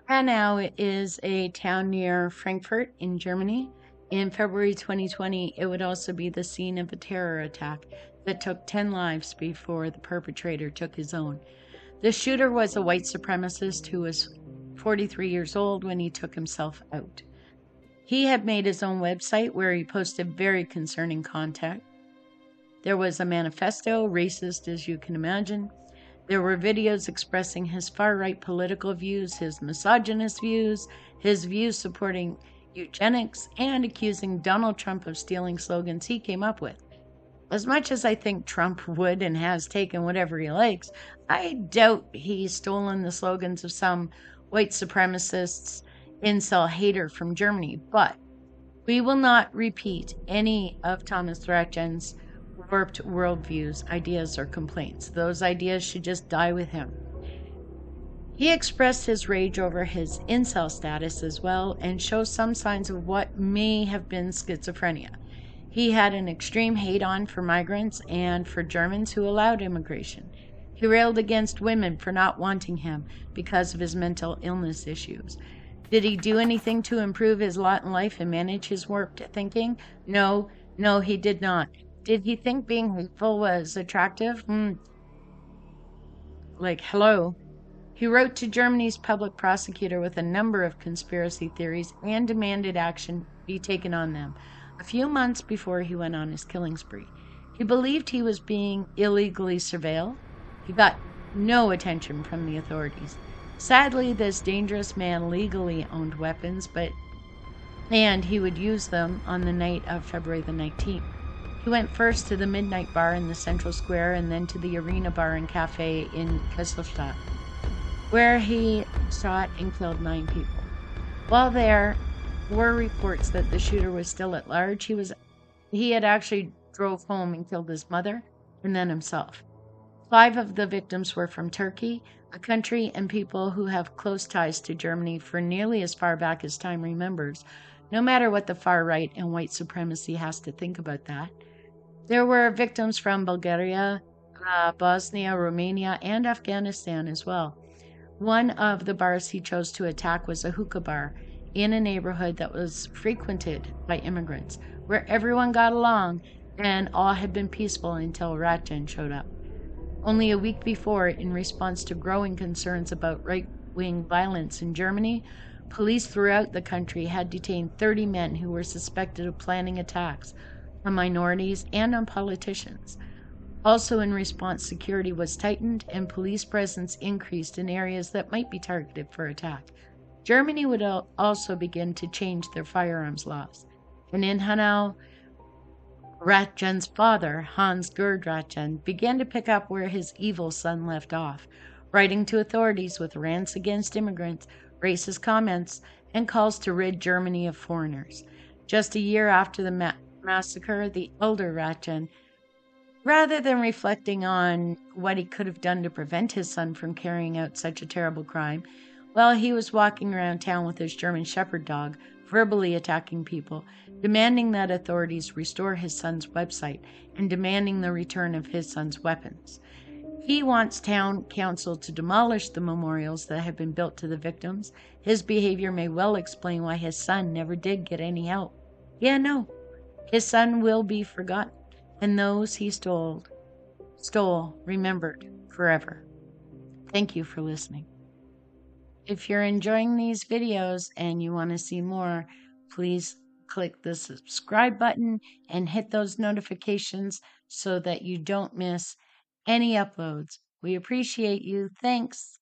Hanau is a town near Frankfurt in Germany. In February 2020, it would also be the scene of a terror attack that took 10 lives before the perpetrator took his own. The shooter was a white supremacist who was 43 years old when he took himself out. He had made his own website where he posted very concerning content. There was a manifesto, racist as you can imagine. There were videos expressing his far-right political views, his misogynist views, his views supporting eugenics, and accusing Donald Trump of stealing slogans he came up with. As much as I think Trump would and has taken whatever he likes, I doubt he's stolen the slogans of some white supremacists, incel hater from Germany. But we will not repeat any of Tobias Rathjen's warped worldviews, ideas, or complaints. Those ideas should just die with him. He expressed his rage over his incel status as well and shows some signs of what may have been schizophrenia. He had an extreme hate-on for migrants and for Germans who allowed immigration. He railed against women for not wanting him because of his mental illness issues. Did he do anything to improve his lot in life and manage his warped thinking? No, he did not. Did he think being hateful was attractive? Hello. He wrote to Germany's public prosecutor with a number of conspiracy theories and demanded action be taken on them a few months before he went on his killing spree. He believed he was being illegally surveilled. He got no attention from the authorities. Sadly, this dangerous man legally owned weapons, and he would use them on the night of February the 19th. He went first to the Midnight Bar in the Central Square and then to the Arena Bar and Cafe in Kesselstadt, where he shot and killed 9 people. While there were reports that the shooter was still at large, he had actually drove home and killed his mother and then himself. 5 of the victims were from Turkey, a country and people who have close ties to Germany for nearly as far back as time remembers, no matter what the far right and white supremacy has to think about that. There were victims from Bulgaria, Bosnia, Romania, and Afghanistan as well. One of the bars he chose to attack was a hookah bar in a neighborhood that was frequented by immigrants, where everyone got along and all had been peaceful until Rathjen showed up. Only a week before, in response to growing concerns about right-wing violence in Germany, police throughout the country had detained 30 men who were suspected of planning attacks on minorities and on politicians. Also in response, security was tightened and police presence increased in areas that might be targeted for attack. Germany would also begin to change their firearms laws. And in Hanau, Rathjen's father, Hans-Gerd Rathjen, began to pick up where his evil son left off, writing to authorities with rants against immigrants, racist comments, and calls to rid Germany of foreigners. Just a year after the massacre, the elder Rathjen, rather than reflecting on what he could have done to prevent his son from carrying out such a terrible crime, while he was walking around town with his German Shepherd dog, verbally attacking people, demanding that authorities restore his son's website, and demanding the return of his son's weapons. He wants town council to demolish the memorials that have been built to the victims. His behavior may well explain why his son never did get any help. His son will be forgotten, and those he stole, remembered forever. Thank you for listening. If you're enjoying these videos and you want to see more, please click the subscribe button and hit those notifications so that you don't miss any uploads. We appreciate you. Thanks.